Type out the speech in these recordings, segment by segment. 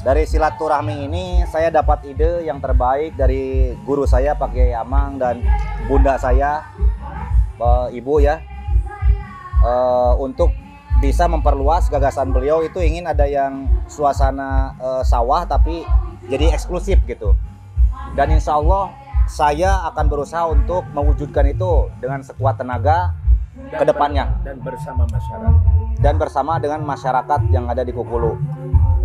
Dari silaturahmi ini saya dapat ide yang terbaik dari guru saya Pak Kiai Amang dan bunda saya, ibu ya, untuk bisa memperluas gagasan beliau itu ingin ada yang suasana sawah tapi jadi eksklusif gitu. Dan insya Allah saya akan berusaha untuk mewujudkan itu dengan sekuat tenaga ke depannya. Dan bersama masyarakat. Dan bersama dengan masyarakat yang ada di Kukulu,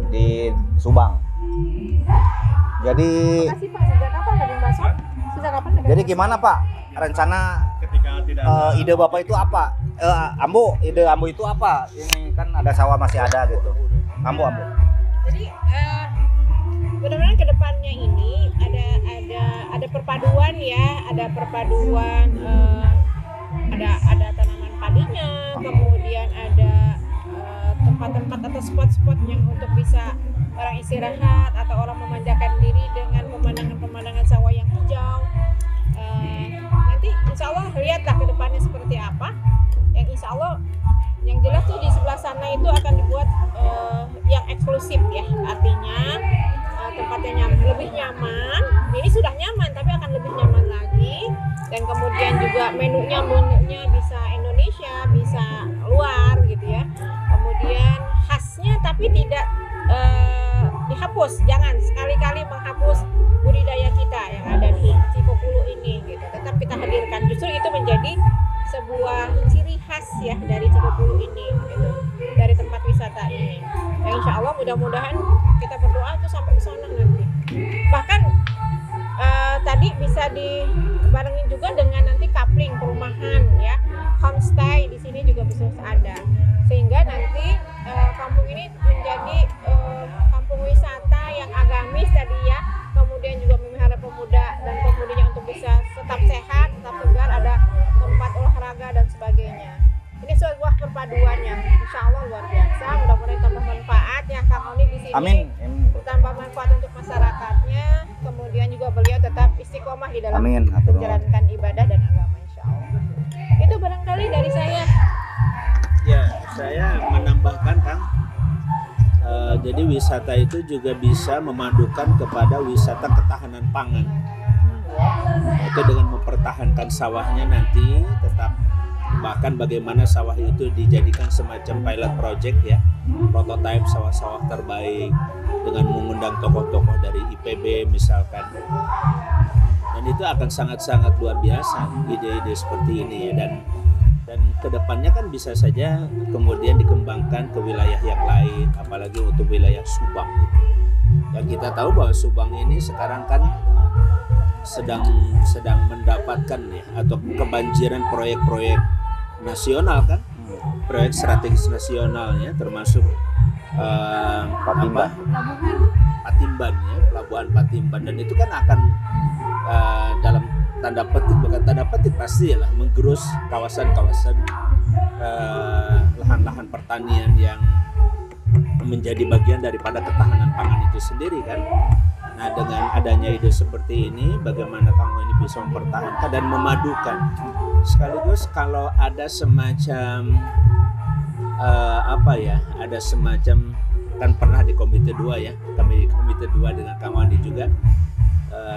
di Subang. Jadi Makasih Pak, sejak kapan daging bakso? Sejak kapan daging jadi bakso? gimana Pak rencana Ketika tidak ide Bapak itu apa? Ide Ambu itu apa? Ini kan ada sawah masih ada gitu. Ambu. Jadi mudah-mudahan kedepannya ini ada perpaduan ya, ada perpaduan ada tanaman padinya, kemudian ada tempat-tempat atau spot-spot yang untuk bisa orang istirahat atau orang memanjakan diri dengan pemandangan-pemandangan sawah yang hijau. Nanti insya Allah lihatlah ke depannya seperti apa. Yang insya Allah yang jelas tuh di sebelah sana itu akan dibuat yang eksklusif ya, artinya tempatnya lebih nyaman. Ini sudah nyaman tapi akan lebih nyaman lagi, dan kemudian juga menunya bisa Indonesia, bisa luar gitu ya. Kemudian khasnya tapi tidak dihapus, jangan sekali-kali menghapus budidaya kita yang ada di Cikokulu ini gitu. Tetap kita hadirkan, justru itu menjadi sebuah ciri khas ya dari Cikokulu ini gitu, dari tempat wisata ini. Yang insya Allah mudah-mudahan kita berdoa itu sampai ke sana nanti. Bahkan tadi bisa dibarengin juga dengan nanti coupling perumahan ya, homestay di sini juga bisa ada, sehingga nanti kampung ini menjadi kampung wisata yang agamis tadi ya, kemudian juga memelihara pemuda dan pemudinya untuk bisa tetap sehat, tetap segar, ada tempat olahraga dan sebagainya. Ini sebuah perpaduannya, insya Allah luar biasa. Mudah-mudahan tambah manfaat ya Kang Oni di sini. Amin. Tambah manfaat untuk masyarakatnya, kemudian juga beliau tetap istiqomah di dalam Amin. menjalankan ibadah dan agama, insya Allah. Itu barangkali dari saya. Ya, saya menambahkan Kang, jadi wisata itu juga bisa memadukan kepada wisata ketahanan pangan. Itu dengan mempertahankan sawahnya nanti tetap, bahkan bagaimana sawah itu dijadikan semacam pilot project ya, prototipe sawah-sawah terbaik dengan mengundang tokoh-tokoh dari IPB misalkan. Dan itu akan sangat-sangat luar biasa ide-ide seperti ini ya, dan kedepannya kan bisa saja kemudian dikembangkan ke wilayah yang lain, apalagi untuk wilayah Subang. Yang kita tahu bahwa Subang ini sekarang kan sedang mendapatkan ya, atau kebanjiran proyek-proyek nasional kan, proyek strategis nasionalnya termasuk Patimban ya, pelabuhan Patimban, dan itu kan akan dalam tanda petik, bukan tanda petik pasti lah, menggerus kawasan-kawasan lahan-lahan pertanian yang menjadi bagian daripada ketahanan pangan itu sendiri kan. Nah, dengan adanya ide seperti ini, bagaimana kamu ini bisa mempertahankan dan memadukan, sekaligus kalau ada semacam ada semacam, kan pernah di Komite 2 ya, kami di Komite 2 dengan Kang Wandi juga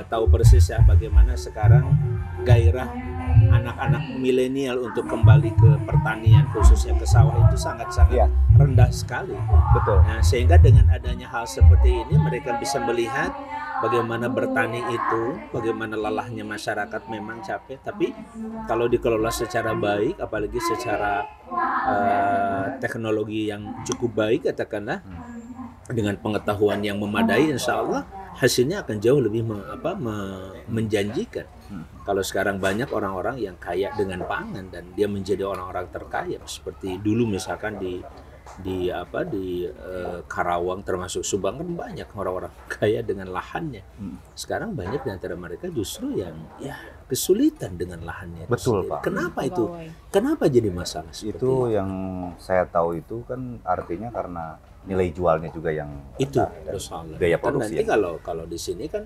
tahu persis ya bagaimana sekarang gairah anak-anak milenial untuk kembali ke pertanian, khususnya ke sawah, itu sangat-sangat rendah sekali. Betul. Nah, sehingga dengan adanya hal seperti ini mereka bisa melihat bagaimana bertani itu, bagaimana lelahnya masyarakat memang capek, tapi kalau dikelola secara baik, apalagi secara teknologi yang cukup baik katakanlah, dengan pengetahuan yang memadai, insya Allah hasilnya akan jauh lebih menjanjikan. Kalau sekarang banyak orang-orang yang kaya dengan pangan dan dia menjadi orang-orang terkaya, seperti dulu misalkan di Karawang termasuk Subang kan banyak orang-orang kaya dengan lahannya. Sekarang banyak di antara mereka justru yang kesulitan dengan lahannya. Betul, sendiri. Pak. Kenapa itu? Kenapa jadi masalah seperti Itu yang saya tahu itu kan artinya karena nilai jualnya juga yang itu biaya kan produksi. nanti kalau di sini kan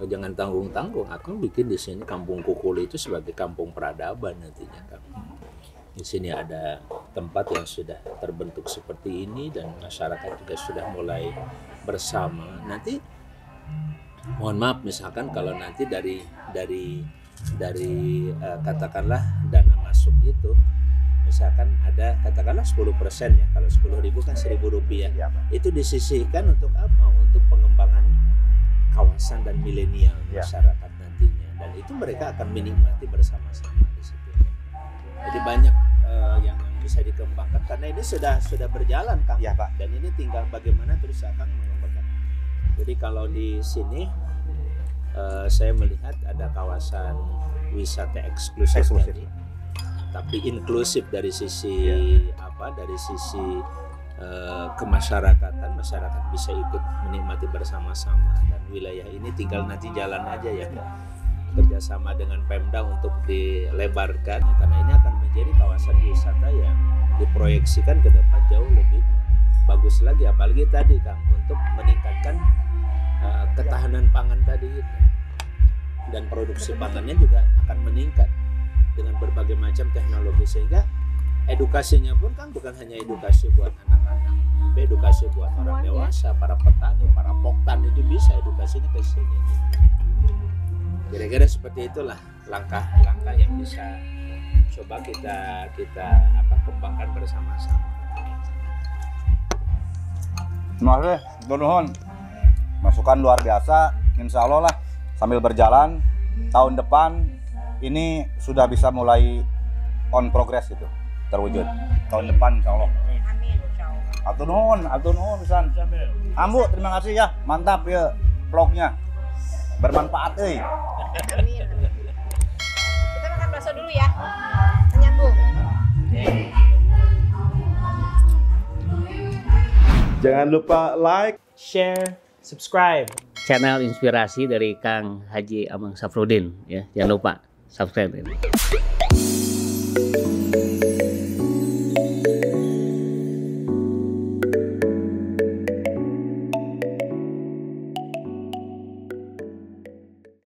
jangan tanggung-tanggung, aku bikin di sini Kampung Kukulu itu sebagai kampung peradaban nantinya kan. Di sini ada tempat yang sudah terbentuk seperti ini dan masyarakat juga sudah mulai bersama, nanti mohon maaf misalkan kalau nanti dari katakanlah dana masuk itu misalkan ada katakanlah 10% ya, kalau 10.000 kan 1.000 rupiah, Ya, Pak. itu disisihkan untuk apa? Untuk pengembangan kawasan dan milenial Ya. masyarakat nantinya, dan itu mereka akan menikmati bersama-sama di situ. Jadi banyak yang bisa dikembangkan karena ini sudah berjalan, Kang. Ya, Pak. Dan ini tinggal bagaimana terus akan mengembangkan. Jadi kalau di sini saya melihat ada kawasan wisata eksklusif. Tadi, tapi inklusif dari sisi dari sisi kemasyarakatan, masyarakat bisa ikut menikmati bersama-sama, dan wilayah ini tinggal nanti jalan aja ya, kerjasama dengan Pemda untuk dilebarkan, karena ini akan menjadi kawasan wisata yang diproyeksikan ke depan jauh lebih bagus lagi, apalagi tadi Kang, untuk meningkatkan ketahanan pangan tadi gitu. Dan produksi pangannya juga akan meningkat dengan berbagai macam teknologi, sehingga edukasinya pun kan bukan hanya edukasi buat anak-anak, tapi edukasi buat orang dewasa, para petani, para poktan itu bisa edukasinya ke sini. Kira-kira seperti itulah langkah-langkah yang bisa coba kita kembangkan bersama-sama. Terima kasih, Nuhun. Masukan luar biasa. Insya Allah lah sambil berjalan tahun depan ini sudah bisa mulai on progress gitu, terwujud. Tahun depan Insya Allah. Amin, insyaallah. Atur nuhun pisan. Ambu, terima kasih ya. Mantap ya vlognya. Bermanfaat euy. Amin. Kita makan bakso dulu ya. Menyambung. Jangan lupa like, share, subscribe. Channel inspirasi dari Kang Haji Amang Safrudin ya, jangan lupa subscribe.